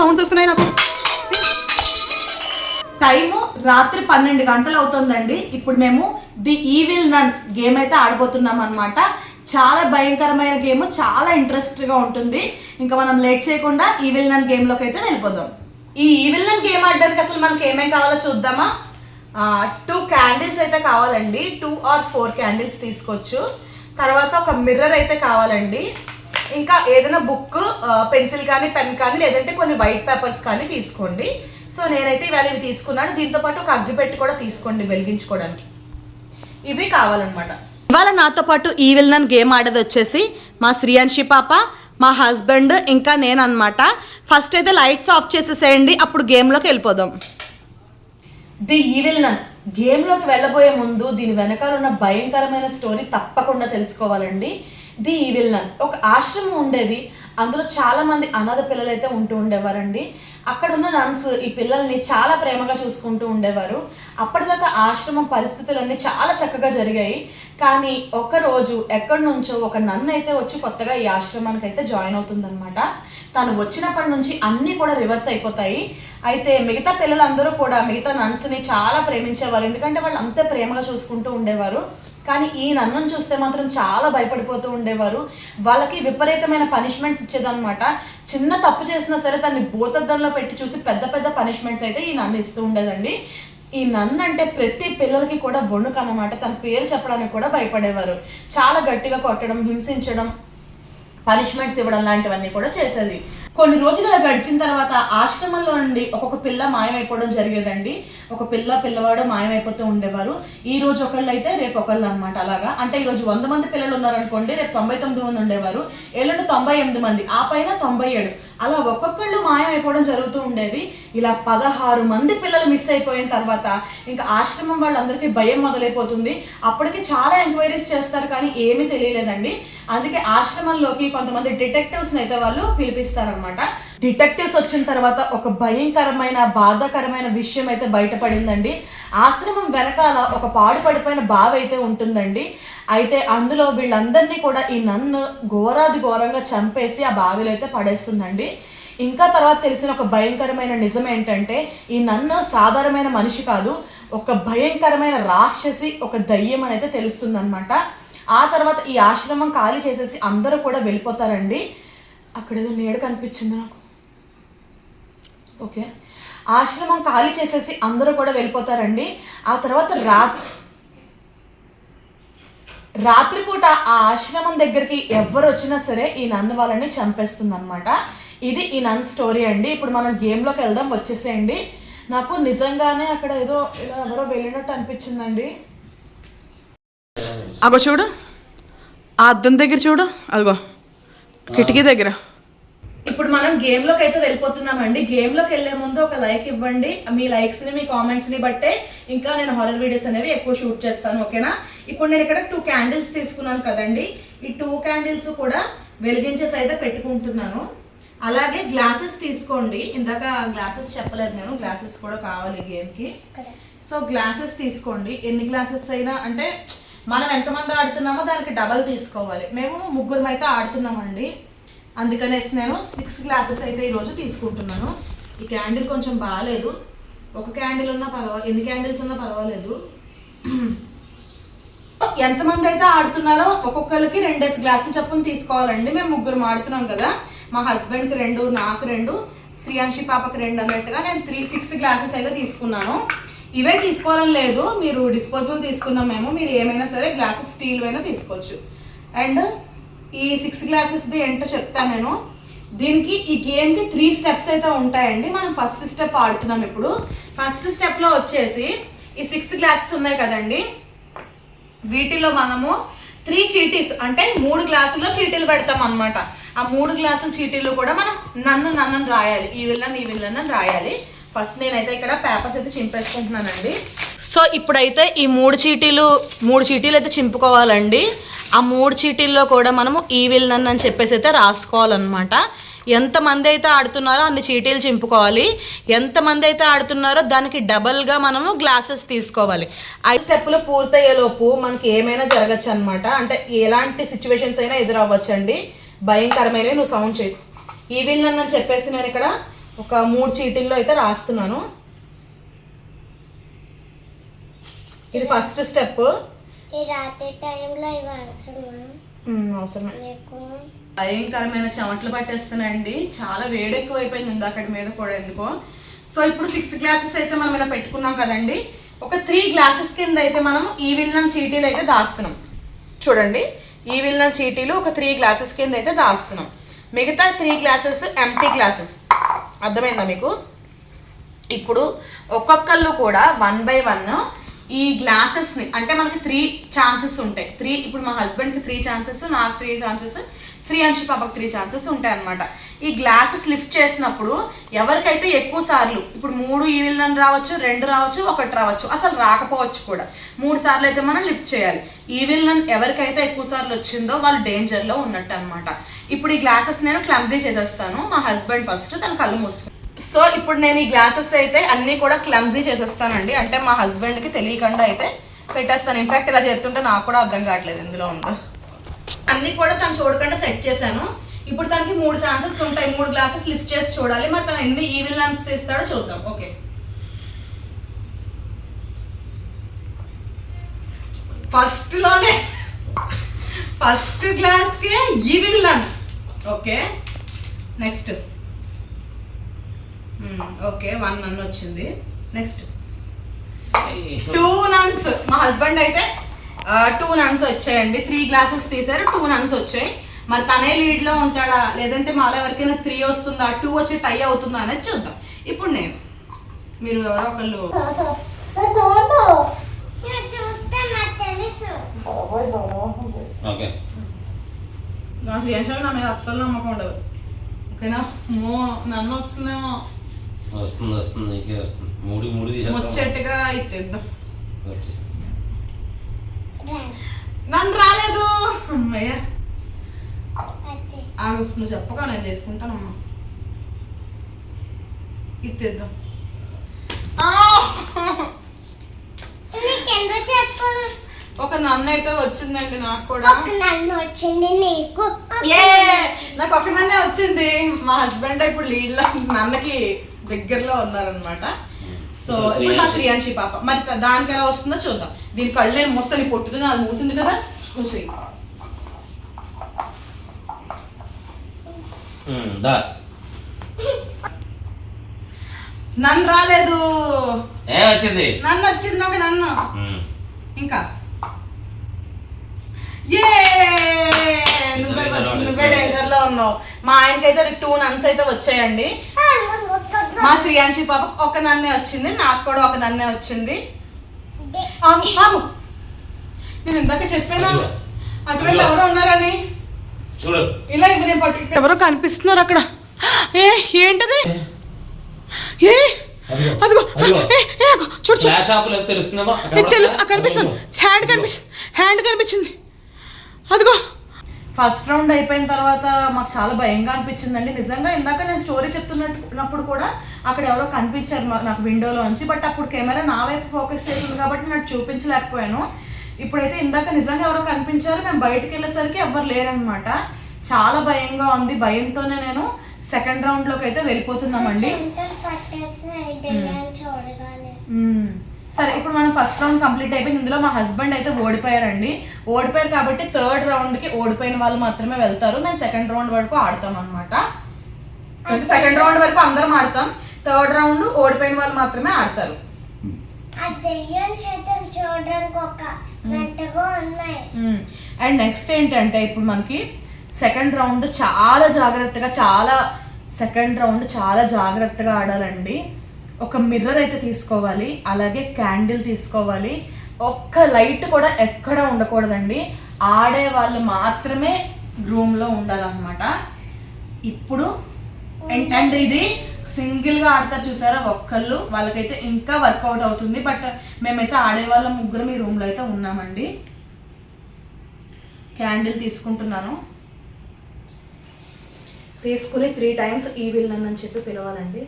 Sound వస్తున్నాయి నాకు. Time రాత్రి 12 గంటలు అవుతుందండి. ఇప్పుడు మేము ది ఈవిల్ నన్ గేమ్ అయితే ఆడబోతున్నాం అనమాట. చాలా భయంకరమైన గేమ్, చాలా ఇంట్రెస్ట్గా ఉంటుంది. ఇంకా మనం లేట్ చేయకుండా ఈవిల్ నన్ గేమ్లోకి అయితే వెళ్ళిపోదాం. ఈ ఈవిల్ నన్ గేమ్ ఆడడానికి అసలు మనకి ఏమేమి కావాలో చూద్దామా. 2 క్యాండిల్స్ అయితే కావాలండి. 2 or 4 క్యాండిల్స్ తీసుకోవచ్చు. తర్వాత ఒక మిర్రర్ అయితే కావాలండి. ఇంకా ఏదైనా బుక్, పెన్సిల్ కానీ, పెన్ కానీ, లేదంటే కొన్ని వైట్ పేపర్స్ కానీ తీసుకోండి. సో నేనైతే ఇవాళ ఇవి తీసుకున్నాను. దీంతో పాటు ఒక అగ్గిపెట్టి కూడా తీసుకోండి వెలిగించుకోవడానికి. ఇవి కావాలన్నమాట. ఇవాళ నాతో పాటు ఈవిల్ నన్ గేమ్ ఆడేది వచ్చేసి మా శ్రీయాన్షి పాప, మా హస్బెండ్, ఇంకా నేను అనమాట. ఫస్ట్ అయితే లైట్స్ ఆఫ్ చేసేసేయండి, అప్పుడు గేమ్లోకి వెళ్ళిపోదాం. ది ఈవిల్ నన్ గేమ్లోకి వెళ్ళబోయే ముందు దీని వెనకాల ఉన్న భయంకరమైన స్టోరీ తప్పకుండా తెలుసుకోవాలండి. ది ఈవిల్ నన్ ఒక ఆశ్రమం ఉండేది. అందులో చాలా మంది అనాథ పిల్లలు అయితే ఉంటూ ఉండేవారండి. అక్కడ ఉన్న నన్స్ ఈ పిల్లల్ని చాలా ప్రేమగా చూసుకుంటూ ఉండేవారు. అప్పటిదాకా ఆశ్రమం పరిస్థితులన్నీ చాలా చక్కగా జరిగాయి. కానీ ఒకరోజు ఎక్కడి నుంచో ఒక నన్ను అయితే వచ్చి కొత్తగా ఈ ఆశ్రమానికి అయితే జాయిన్ అవుతుందన్నమాట. తను వచ్చినప్పటి నుంచి అన్నీ కూడా రివర్స్ అయిపోతాయి. అయితే మిగతా పిల్లలందరూ కూడా మిగతా నన్స్ని చాలా ప్రేమించేవారు, ఎందుకంటే వాళ్ళు అంతే ప్రేమగా చూసుకుంటూ ఉండేవారు. కానీ ఈ నన్నుని చూస్తే మాత్రం చాలా భయపడిపోతూ ఉండేవారు. వాళ్ళకి విపరీతమైన పనిష్మెంట్స్ ఇచ్చేదన్నమాట. చిన్న తప్పు చేసినా సరే దాన్ని భూతద్దంలో పెట్టి చూసి పెద్ద పెద్ద పనిష్మెంట్స్ అయితే ఈ నన్ను ఇస్తూ ఉండేదండి. ఈ నన్ను అంటే ప్రతి పిల్లలకి కూడా వణుకు అన్నమాట. తన పేరు చెప్పడానికి కూడా భయపడేవారు. చాలా గట్టిగా కొట్టడం, హింసించడం, పనిష్మెంట్స్ ఇవ్వడం లాంటివన్నీ కూడా చేసేది. కొన్ని రోజులు అలా గడిచిన తర్వాత ఆశ్రమంలో నుండి ఒక్కొక్క పిల్ల మాయమైపోవడం జరిగేదండి. ఒక పిల్లవాడు మాయమైపోతూ ఉండేవారు. ఈ రోజు ఒకళ్ళు అయితే రేపు ఒకళ్ళు అనమాట. అలాగా అంటే ఈరోజు 100 మంది పిల్లలు ఉన్నారనుకోండి, రేపు 99 మంది ఉండేవారు, ఎల్లుండి 98 మంది, ఆ పైన 97. అలా ఒక్కొక్కళ్ళు మాయమైపోవడం జరుగుతూ ఉండేది. ఇలా 16 మంది పిల్లలు మిస్ అయిపోయిన తర్వాత ఇంకా ఆశ్రమం వాళ్ళందరికీ భయం మొదలైపోతుంది. అప్పటికి చాలా ఎంక్వైరీస్ చేస్తారు కానీ ఏమీ తెలియలేదండి. అందుకే ఆశ్రమంలోకి కొంతమంది డిటెక్టివ్స్ని అయితే వాళ్ళు పిలిపిస్తారనమాట. డిటెక్టివ్స్ వచ్చిన తర్వాత ఒక భయంకరమైన, బాధాకరమైన విషయం అయితే బయటపడిందండి. ఆశ్రమం వెనకాల ఒక పాడుపడిపోయిన బావి అయితే ఉంటుందండి. అయితే అందులో వీళ్ళందరినీ కూడా ఈ నన్ను ఘోరంగా చంపేసి ఆ బావిలో అయితే పడేస్తుందండి. ఇంకా తర్వాత తెలిసిన ఒక భయంకరమైన నిజం ఏంటంటే ఈ నన్ను సాధారణమైన మనిషి కాదు, ఒక భయంకరమైన రాక్షసి, ఒక దయ్యం అని అయితే తెలుస్తుంది అనమాట. ఆ తర్వాత ఈ ఆశ్రమం ఖాళీ చేసేసి అందరూ కూడా వెళ్ళిపోతారండి. అక్కడ ఏదో నీడ కనిపించింది నాకు. ఓకే, ఆశ్రమం ఖాళీ చేసేసి అందరూ కూడా వెళ్ళిపోతారండి. ఆ తర్వాత రాత్రిపూట ఆ ఆశ్రమం దగ్గరికి ఎవరు వచ్చినా సరే ఈ నన్ను వాళ్ళని చంపేస్తుంది అనమాట. ఇది ఈ నన్ స్టోరీ అండి. ఇప్పుడు మనం గేమ్లోకి వెళ్దాం, వచ్చేసేయండి. నాకు నిజంగానే అక్కడ ఏదో ఇలా ఎవరో వెళ్ళినట్టు అనిపించిందండి. అగో చూడు, ఆ అద్దం దగ్గర చూడు, అదిగో కిటికీ దగ్గర. ఇప్పుడు మనం గేమ్లోకి అయితే వెళ్ళిపోతున్నామండి. గేమ్లోకి వెళ్ళే ముందు ఒక లైక్ ఇవ్వండి. మీ లైక్స్ని, మీ కామెంట్స్ని బట్టే ఇంకా నేను హారర్ వీడియోస్ అనేవి ఎక్కువ షూట్ చేస్తాను, ఓకేనా. ఇప్పుడు నేను ఇక్కడ 2 క్యాండిల్స్ తీసుకున్నాను కదండి. ఈ 2 క్యాండిల్స్ కూడా వెలిగించేసి అయితే పెట్టుకుంటున్నాను. అలాగే గ్లాసెస్ తీసుకోండి. ఇందాక గ్లాసెస్ చెప్పలేదు నేను, గ్లాసెస్ కూడా కావాలి గేమ్కి. సో గ్లాసెస్ తీసుకోండి. ఎన్ని గ్లాసెస్ అయినా, అంటే మనం ఎంతమంది ఆడుతున్నామో దానికి డబల్ తీసుకోవాలి. మేము 3 అయితే ఆడుతున్నామండి, అందుకనేసి నేను 6 గ్లాసెస్ అయితే ఈరోజు తీసుకుంటున్నాను. ఈ క్యాండిల్ కొంచెం బాగాలేదు. ఒక క్యాండిల్ ఉన్నా పర్వాలేదు, ఎన్ని క్యాండిల్స్ ఉన్నా పర్వాలేదు. ఎంతమంది అయితే ఆడుతున్నారో ఒక్కొక్కరికి 2 గ్లాసులు చొప్పున తీసుకోవాలండి. మేము 3 ఆడుతున్నాం కదా, మా హస్బెండ్కి 2, నాకు 2, శ్రీయాన్షి పాపకి 2 అన్నట్టుగా నేను 6 గ్లాసెస్ అయితే తీసుకున్నాను. ఇవే తీసుకోవాలని లేదు, మీరు డిస్పోజబుల్ తీసుకున్నాం మేము. మీరు ఏమైనా సరే గ్లాసెస్ స్టీల్ అయినా తీసుకోవచ్చు. అండ్ ఈ 6 గ్లాసెస్ది ఏంటో చెప్తాను నేను. దీనికి ఈ గేమ్కి 3 స్టెప్స్ అయితే ఉంటాయండి. మనం ఫస్ట్ స్టెప్ ఆడుతున్నాం ఇప్పుడు. ఫస్ట్ స్టెప్లో వచ్చేసి ఈ 6 గ్లాసెస్ ఉన్నాయి కదండి, వీటిలో మనము 3 చీటీస్, అంటే 3 గ్లాసుల్లో చీటీలు పెడతాం అనమాట. ఆ 3 గ్లాసుల చీటీలు కూడా మనం నన్ను రాయాలి, ఈ విల్లన్ రాయాలి. ఫస్ట్ నేనైతే ఇక్కడ పేపర్స్ అయితే చింపేసుకుంటున్నానండి. సో ఇప్పుడైతే ఈ 3 చీటీలు అయితే చింపుకోవాలండి. ఆ 3 చీటీల్లో కూడా మనము ఈ విల్లన్ అని చెప్పేసి అయితే రాసుకోవాలన్నమాట. ఎంతమంది అయితే ఆడుతున్నారో అన్ని చీటీలు చింపుకోవాలి. ఎంతమంది అయితే ఆడుతున్నారో దానికి డబల్గా మనము గ్లాసెస్ తీసుకోవాలి. 5 స్టెప్పులు పూర్తయ్యేలోపు మనకి ఏమైనా జరగచ్చు అనమాట. అంటే ఎలాంటి సిచ్యువేషన్స్ అయినా ఎదురవ్వచ్చండి. భయంకరమైనవి, నువ్వు సౌండ్ చేయి. ఈవిల్ నన్ అని చెప్పేసి నేను ఇక్కడ ఒక 3 చీటీల్లో అయితే రాస్తున్నాను. ఇది ఫస్ట్ స్టెప్. అవసరమే. భయంకరమైన చెమటలు పట్టేస్తున్నాయండి, చాలా వేడి ఎక్కువ అయిపోయింది ఇందాకటి మీద కూడా ఎందుకో. సో ఇప్పుడు 6 గ్లాసెస్ అయితే మనం ఇలా పెట్టుకున్నాం కదండి. ఒక 3 గ్లాసెస్ కింద అయితే మనం ఈవిల్ నన్ చీటీలు అయితే దాస్తున్నాం. చూడండి, ఈవిల్ నన్ చీటీలు ఒక 3 గ్లాసెస్ కింద అయితే దాస్తున్నాం. మిగతా 3 గ్లాసెస్ ఎంప్టీ గ్లాసెస్. అర్థమైందా మీకు? ఇప్పుడు ఒక్కొక్కళ్ళు కూడా 1 by 1 ఈ గ్లాసెస్ని, అంటే మనకి 3 ఛాన్సెస్ ఉంటాయి. 3 ఇప్పుడు మా హస్బెండ్కి 3 ఛాన్సెస్, నాకు 3 ఛాన్సెస్, శ్రీయాంశి పాపకు 3 ఛాన్సెస్ ఉంటాయి అనమాట. ఈ గ్లాసెస్ లిఫ్ట్ చేసినప్పుడు ఎవరికైతే ఎక్కువ సార్లు, ఇప్పుడు 3 ఈవిల్ నన్ రావచ్చు, 2 రావచ్చు, 1 రావచ్చు, అసలు రాకపోవచ్చు కూడా. 3 సార్లు అయితే మనం లిఫ్ట్ చేయాలి. ఈవిల్ నన్ ఎవరికైతే ఎక్కువ సార్లు వచ్చిందో వాళ్ళు డేంజర్లో ఉన్నట్టు అనమాట. ఇప్పుడు ఈ గ్లాసెస్ నేను క్లమ్జీ చేసేస్తాను. మా హస్బెండ్ ఫస్ట్ తన కళ్ళు మూసుకుంటాను. సో ఇప్పుడు నేను ఈ గ్లాసెస్ అయితే అన్నీ కూడా క్లమ్జీ చేసేస్తానండి. అంటే మా హస్బెండ్కి తెలియకుండా అయితే పెట్టేస్తాను. ఇన్ఫాక్ట్ ఇలా చేస్తుంటే నాకు కూడా అర్థం కావట్లేదు ఎందులో ఉందో. అన్నీ కూడా తను చూడకుండా సెట్ చేశాను. ఇప్పుడు తనకి 3 ఛాన్సెస్ ఉంటాయి. 3 గ్లాసెస్ లిఫ్ట్ చేసి చూడాలి. మరి తను ఎన్ని ఈవిల్ నన్స్ తీస్తాడో చూద్దాం. ఓకే, ఫస్ట్ గ్లాస్కే evil nun. Okay, next. Okay, 1 nun వచ్చింది. Next 2 nuns. మా హస్బెండ్ అయితే 2 నన్స్ వచ్చాయండి. 3 గ్లాసెస్ తీసారు, 2 నన్స్ వచ్చాయి. మరి తనే లీడ్లో ఉంటాడా, లేదంటే మాలో ఎవరికైనా 3 వస్తుందా, 2 వచ్చి టై అవుతుందా అనేది చూద్దాం. ఇప్పుడు మీరు ఎవరో ఒకళ్ళు నా శ్రీయాంశ నా మీద అస్సలు నమ్మకం ఉండదు. ఓకేనా? నన్ను వస్తుందేమో. వస్తుంది నీకే వస్తుంది. ముచ్చట్టుగా ఇద్దాం. నన్ను రాలేదు. అమ్మయ్య, నువ్వు చెప్పగా నేను చేసుకుంటానమ్మా. ఇద్దాం. ఒక నన్ను అయితే వచ్చిందండి. నాకు కూడా వచ్చింది. నాకు ఒక నన్నే వచ్చింది. మా హస్బెండ్ ఇప్పుడు లీడ్లో నన్నకి దగ్గరలో ఉన్నారనమాట. సో ఇప్పుడు మా శ్రీయాంశి పాప. మరి దానికి ఎలా వస్తుందో చూద్దాం. దీని కళ్ళు నేను మూస్తాను. పొట్టుది నాకు మూసింది కదా, మూసి. నన్ను రాలేదు. నన్ను వచ్చింది. ఒక నన్ను. ఇంకా నువ్వే డేంజర్ లో ఉన్నావు. మా ఆయనకైతే 2 నన్స్ అయితే వచ్చాయండి. మా శ్రీయాంశి పాప ఒక నన్నే వచ్చింది. నాకు కూడా ఒక నన్నే వచ్చింది. నేను ఇందాక చెప్పాను అటువైపు ఎవరో ఉన్నారని. ఇలా ఇవి నేను పట్టు. ఎవరో కనిపిస్తున్నారు అక్కడ. ఏంటది? అదిగో చూడు, కనిపిస్తుంది. హ్యాండ్ కనిపించింది. అదిగో. ఫస్ట్ రౌండ్ అయిపోయిన తర్వాత మాకు చాలా భయంగా అనిపించిందండి నిజంగా. ఇందాక నేను స్టోరీ చెప్తున్నప్పుడు కూడా అక్కడ ఎవరో కనిపించారు నాకు విండోలో నుంచి. బట్ అప్పుడు కెమెరా నా వైపు ఫోకస్ చేసింది కాబట్టి నాకు చూపించలేకపోయాను. ఇప్పుడైతే ఇందాక నిజంగా ఎవరో కనిపించారు. మేము బయటకు వెళ్ళేసరికి ఎవరు లేరనమాట. చాలా భయంగా ఉంది. భయంతోనే నేను సెకండ్ రౌండ్లోకి అయితే వెళ్ళిపోతున్నామండి. సరే, ఇప్పుడు మనం ఫస్ట్ రౌండ్ కంప్లీట్ అయిపోయింది. ఇందులో మా హస్బెండ్ అయితే ఓడిపోయారు కాబట్టి 3rd రౌండ్కి ఓడిపోయిన వాళ్ళు మాత్రమే వెళ్తారు. మేము సెకండ్ రౌండ్ వరకు ఆడతాం అనమాట. సెకండ్ రౌండ్ వరకు అందరం ఆడతాం. 3rd రౌండ్ ఓడిపోయిన వాళ్ళు మాత్రమే ఆడతారు. అండ్ నెక్స్ట్ ఏంటంటే ఇప్పుడు మనకి సెకండ్ రౌండ్ చాలా జాగ్రత్తగా ఆడాలండి. ఒక మిర్రర్ అయితే తీసుకోవాలి, అలాగే క్యాండిల్ తీసుకోవాలి. ఒక్క లైట్ కూడా ఎక్కడ ఉండకూడదండి. ఆడే వాళ్ళు మాత్రమే రూమ్లో ఉండాలన్నమాట. ఇప్పుడు అండ్ ఇది సింగిల్గా ఆడతారు చూసారా ఒక్కళ్ళు, వాళ్ళకైతే ఇంకా వర్కౌట్ అవుతుంది. బట్ మేమైతే ఆడేవాళ్ళ ముగ్గురం ఈ రూమ్లో అయితే ఉన్నామండి. క్యాండిల్ తీసుకుంటున్నాను. తీసుకుని 3 times ఈవిల్ నన్ అని చెప్పి పిలవాలండి.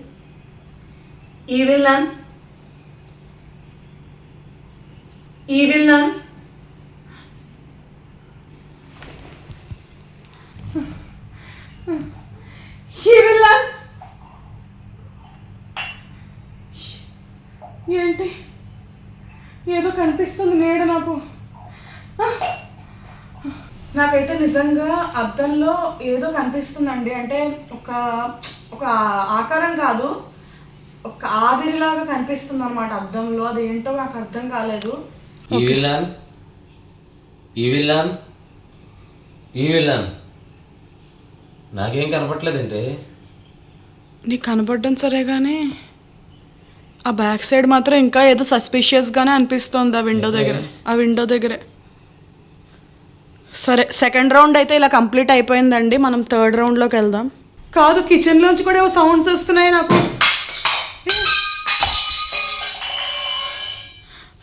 ఈవిల్ నన్, ఈవిల్ నన్. ఈ విలన్ ఏంటి ఏదో కనిపిస్తుంది నీడ నాకు. నాకైతే నిజంగా అద్దంలో ఏదో కనిపిస్తుందండి. అంటే ఒక ఆకారం కాదు, ఒక ఆవిరిలాగా కనిపిస్తుంది అనమాట అద్దంలో. అది ఏంటో నాకు అర్థం కాలేదు. ఈ విలన్ నాకేం కనపట్లేదంటే. నీకు కనపడడం సరే కానీ ఆ బ్యాక్ సైడ్ మాత్రం ఇంకా ఏదో సస్పిషియస్గానే అనిపిస్తుంది ఆ విండో దగ్గరే. సరే, సెకండ్ రౌండ్ అయితే ఇలా కంప్లీట్ అయిపోయిందండి. మనం థర్డ్ రౌండ్లోకి వెళ్దాం. కాదు, కిచెన్లోంచి కూడా ఏవో సౌండ్స్ వస్తున్నాయి నాకు.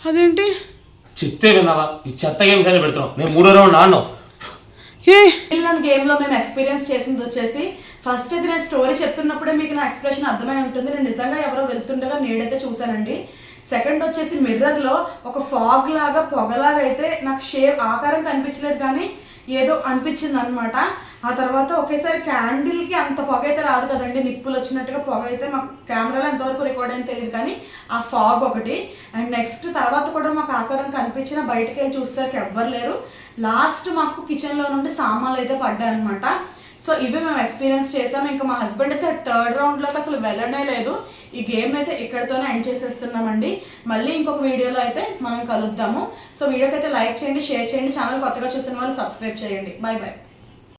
అదేంటి చెప్తే విన్నావా? ఈ చెత్త గేమ్స్ అని పెడుతున్నావు. నేను 3వ రౌండ్ ఆడినావు. నన్ను గేమ్లో మేము ఎక్స్పీరియన్స్ చేసింది వచ్చేసి, ఫస్ట్ అయితే నేను స్టోరీ చెప్తున్నప్పుడే మీకు నా ఎక్స్ప్రెషన్ అర్థమై ఉంటుంది. నేను నిజంగా ఎవరో వెళ్తుండగా నీడైతే చూశానండి. సెకండ్ వచ్చేసి మిర్రర్లో ఒక ఫాగ్ లాగా పొగలాగా అయితే నాకు ఆకారం కనిపించలేదు కానీ ఏదో అనిపించింది అనమాట. ఆ తర్వాత ఒకేసారి క్యాండిల్కి అంత పొగ అయితే రాదు కదండి, నిప్పులు వచ్చినట్టుగా పొగ అయితే మాకు కెమెరాలో ఎంతవరకు రికార్డ్ అయింది తెలియదు కానీ ఆ ఫాగ్ ఒకటి. అండ్ నెక్స్ట్ తర్వాత కూడా మాకు ఆకారం కనిపించిన బయటకు వెళ్ళి చూసేసరికి ఎవ్వరు లేరు. లాస్ట్ మాకు కిచెన్లో నుండి సామాన్లు అయితే పడ్డాయి అనమాట. సో ఇవి మేము ఎక్స్పీరియన్స్ చేసాము. ఇంకా మా హస్బెండ్ అయితే థర్డ్ రౌండ్లోకి అసలు వెళ్ళనే లేదు. ఈ గేమ్ అయితే ఇక్కడితోనే ఎండ్ చేసేస్తున్నామండి. మళ్ళీ ఇంకొక వీడియోలో అయితే మనం కలుద్దాము. సో వీడియోకి అయితే లైక్ చేయండి, షేర్ చేయండి, ఛానల్ కొత్తగా చూస్తున్న వాళ్ళు సబ్స్క్రైబ్ చేయండి. Bye bye.